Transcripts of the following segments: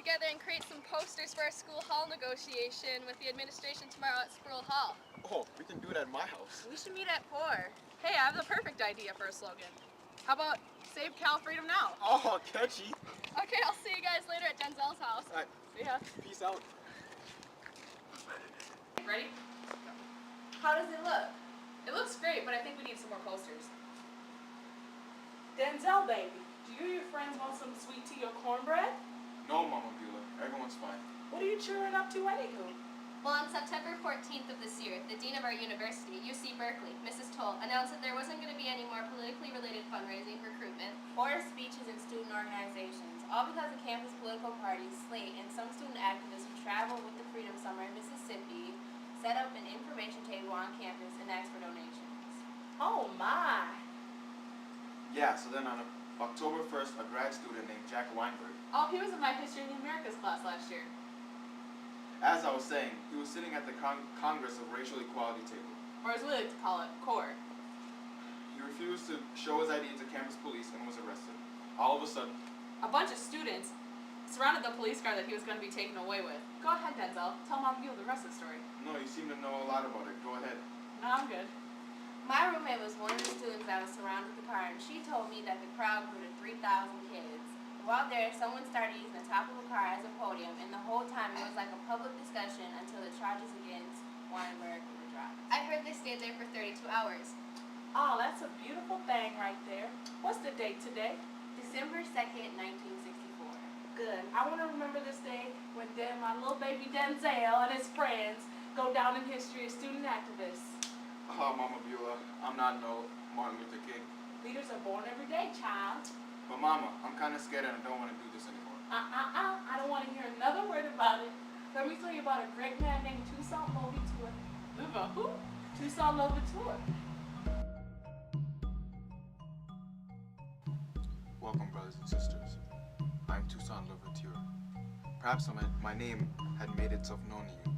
together and create some posters for our school hall negotiation with the administration tomorrow at Sproul Hall. Oh, we can do it at my house. We should meet at 4. Hey, I have the perfect idea for a slogan. How about Save Cal Freedom Now? Oh, catchy. Okay, I'll see you guys later at Denzel's house. All right. See ya. Peace out. Ready? How does it look? It looks great, but I think we need some more posters. Denzel, baby, do you or your friends want some sweet tea or cornbread? No, Mama Beulah. Everyone's fine. What are you cheering up to anywho? Well, on September 14th of this year, the dean of our university, UC Berkeley, Mrs. Toll, announced that there wasn't going to be any more politically related fundraising, recruitment, Or speeches in student organizations, all because the campus political parties, SLATE, and some student activists who traveled with the Freedom Summer in Mississippi set up an information table on campus and asked for donations. Oh my! Yeah, so then on October 1st, a grad student named Jack Weinberg, Oh, he was in my History of the Americas class last year. as I was saying, he was sitting at the Congress of Racial Equality table. Or as we like to call it, CORE. He refused to show his ID to campus police and was arrested. All of a sudden, A bunch of students surrounded the police car that he was going to be taken away with. Go ahead, Denzel. Tell Mom Buell the rest of the story. no, you seem to know a lot about it. Go ahead. No, I'm good. My roommate was one of the students that was surrounded the car, and she told me that the crowd grew to 3,000 kids. While there, someone started using the top of the car as a podium, and the whole time it was like a public discussion until the charges against Weinberg were dropped. I heard they stayed there for 32 hours. Oh, that's a beautiful thing right there. What's the date today? December 2nd, 1964. Good. I want to remember this day when my little baby Denzel and his friends go down in history as student activists. Oh, Mama Beulah, I'm not no Martin Luther King. Leaders are born every day, child. But Mama, I'm kind of scared and I don't want to do this anymore. I don't want to hear another word about it. Let me tell you about a great man named Toussaint Louverture. Who? Toussaint Louverture. Welcome, brothers and sisters. I'm Toussaint Louverture. Perhaps my name had made itself known to you.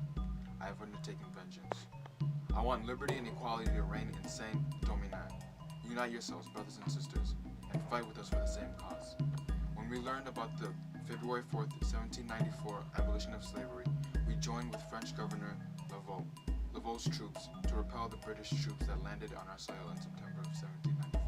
I have undertaken vengeance. I want liberty and equality to reign in Saint-Domingue. Unite yourselves, brothers and sisters, and fight with us for the same cause. When we learned about the February 4th, 1794 abolition of slavery, we joined with French Governor Laveau's troops to repel the British troops that landed on our soil in September of 1794.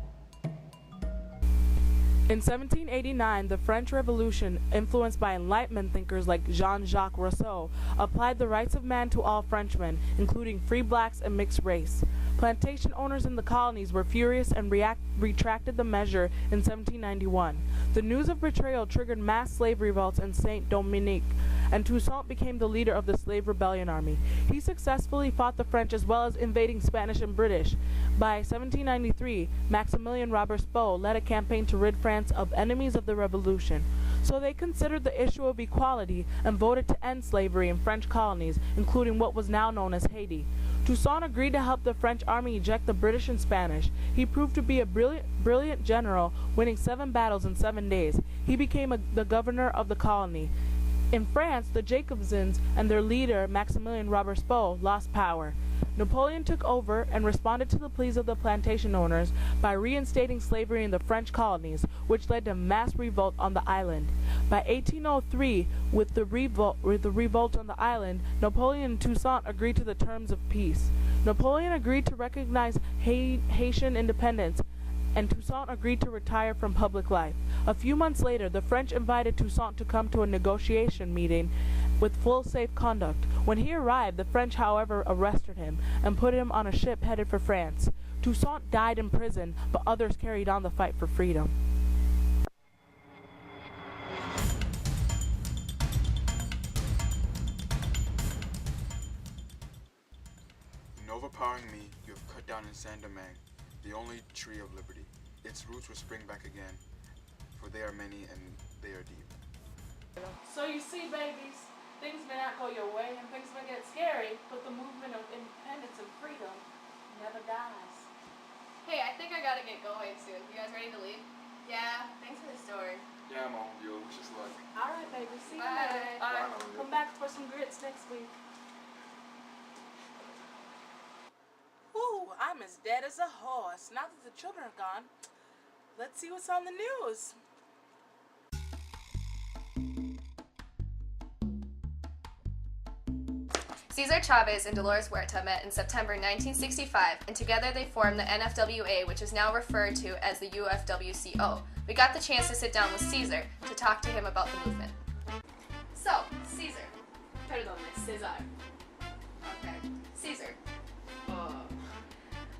In 1789, the French Revolution, influenced by Enlightenment thinkers like Jean-Jacques Rousseau, applied the rights of man to all Frenchmen, including free blacks and mixed race. Plantation owners in the colonies were furious and retracted the measure in 1791. The news of betrayal triggered mass slave revolts in Saint-Domingue, and Toussaint became the leader of the slave rebellion army. He successfully fought the French as well as invading Spanish and British. By 1793, Maximilien Robespierre led a campaign to rid France of enemies of the revolution. So they considered the issue of equality and voted to end slavery in French colonies, including what was now known as Haiti. Toussaint agreed to help the French army eject the British and Spanish. He proved to be a brilliant general, winning 7 battles in 7 days. He became the governor of the colony. In France, the Jacobins and their leader, Maximilien Robespierre, lost power. Napoleon took over and responded to the pleas of the plantation owners by reinstating slavery in the French colonies, which led to mass revolt on the island. By 1803, with the revolt on the island, Napoleon and Toussaint agreed to the terms of peace. Napoleon agreed to recognize Haitian independence, and Toussaint agreed to retire from public life. A few months later, the French invited Toussaint to come to a negotiation meeting with full safe conduct. When he arrived, the French, however, arrested him and put him on a ship headed for France. Toussaint died in prison, but others carried on the fight for freedom. In overpowering me, you have cut down in Saint-Domingue the only tree of liberty. Its roots will spring back again, for they are many and they are deep. So you see, babies, things may not go your way and things may get scary, but the movement of independence and freedom never dies. Hey, I think I gotta get going soon. You guys ready to leave? Yeah, thanks for the story. Yeah, Mama Beulah, wish us luck. All right, baby, see you Bye. later. Bye, Mama Beulah. Come back for some grits next week. Ooh, I'm as dead as a horse. Now that the children are gone, let's see what's on the news. Cesar Chavez and Dolores Huerta met in September 1965, and together they formed the NFWA, which is now referred to as the UFWCO. We got the chance to sit down with Cesar to talk to him about the movement. So, Cesar. Perdone, Cesar. Okay. Cesar.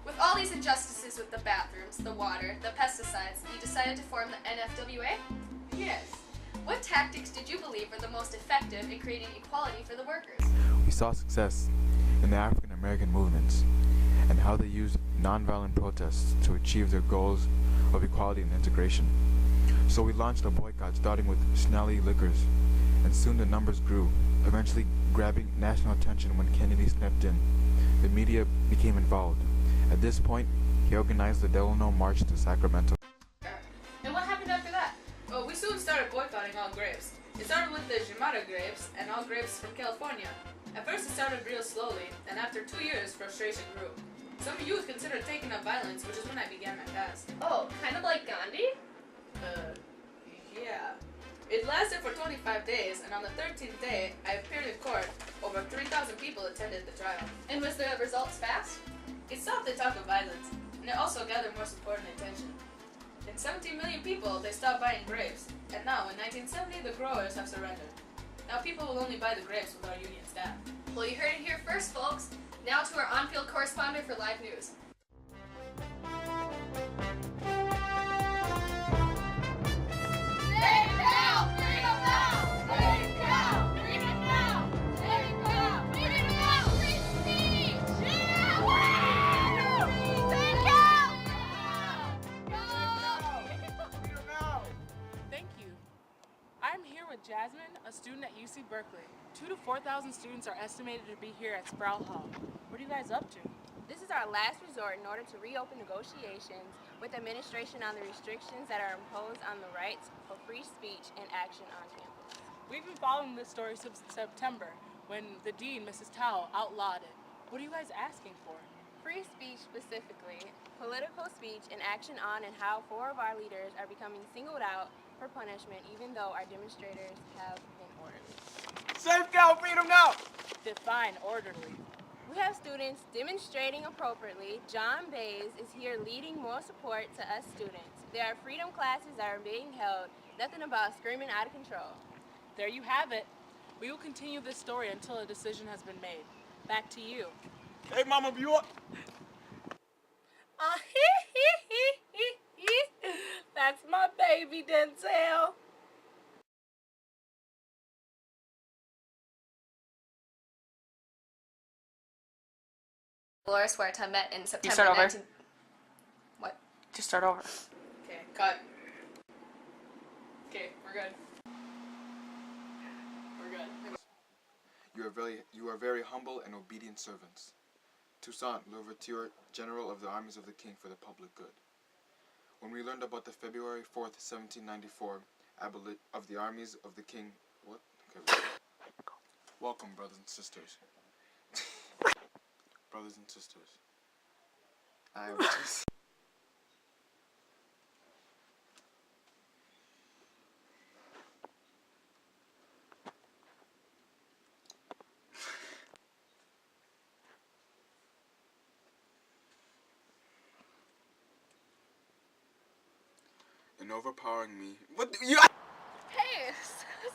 With all these injustices with the bathrooms, the water, the pesticides, you decided to form the NFWA? Yes. What tactics did you believe were the most effective in creating equality for the workers? We saw success in the African American movements and how they used nonviolent protests to achieve their goals of equality and integration. So we launched a boycott starting with Snelly Liquors, and soon the numbers grew, eventually grabbing national attention when Kennedy stepped in. The media became involved. At this point, he organized the Delano March to Sacramento. And what happened after that? Well, we soon started boycotting all grapes. It started with the Jimara grapes and all grapes from California. At first it started real slowly, and after 2 years, frustration grew. Some youth considered taking up violence, which is when I began my fast. Oh, kind of like Gandhi? Yeah. It lasted for 25 days, and on the 13th day, I appeared in court. Over 3,000 people attended the trial. And was the results fast? It stopped the talk of violence, and it also gathered more support and attention. In 17 million people, they stopped buying grapes, and now, in 1970, the growers have surrendered. Now people will only buy the grapes with our union staff. Well, you heard it here first, folks. Now to our on-field correspondent for live news. Thank you. I'm here with Jasmine, a student at UC Berkeley. 2,000 to 4,000 students are estimated to be here at Sproul Hall. What are you guys up to? This is our last resort in order to reopen negotiations with administration on the restrictions that are imposed on the rights for free speech and action on campus. We've been following this story since September, when the dean, Mrs. Tao, outlawed it. What are you guys asking for? Free speech specifically, political speech and action on and how 4 of our leaders are becoming singled out for punishment even though our demonstrators have been orderly. Safe Cal Freedom now! Define orderly. We have students demonstrating appropriately. John Bays is here leading more support to us students. There are freedom classes that are being held, nothing about screaming out of control. There you have it. We will continue this story until a decision has been made. Back to you. Hey, Mama, you up? That's my baby, Denzel. Dolores Huerta met in September start over? 19... What? Just start over. Okay, cut. Okay, we're good. We're good. You are very humble and obedient servants. Toussaint Louverture, General of the Armies of the King for the public good. When we learned about the February 4th, 1794 of the Armies of the King... What? Okay. Welcome, brothers and sisters. Brothers and sisters. I was just... And overpowering me... What? You... Hey,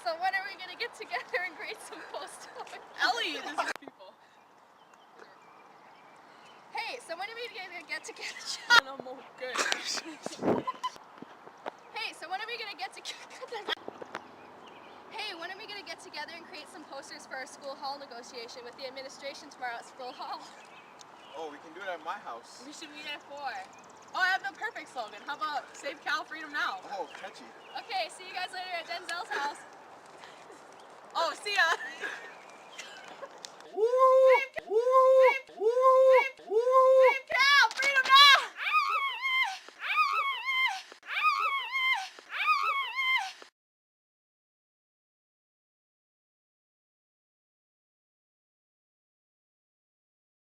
so when are we gonna get together and create some posters? Ellie, this is people. Hey, so when are we gonna get together? No more good. Hey, so when are we gonna get together? Hey, when are we gonna get together and create some posters for our school hall negotiation with the administration tomorrow at School Hall? Oh, we can do it at my house. We should meet at 4. Oh, I have the perfect slogan. How about Save Cal Freedom Now? Oh, catchy. Okay, see you guys later at Denzel's house. Oh, see ya. Woo! Woo! Woo!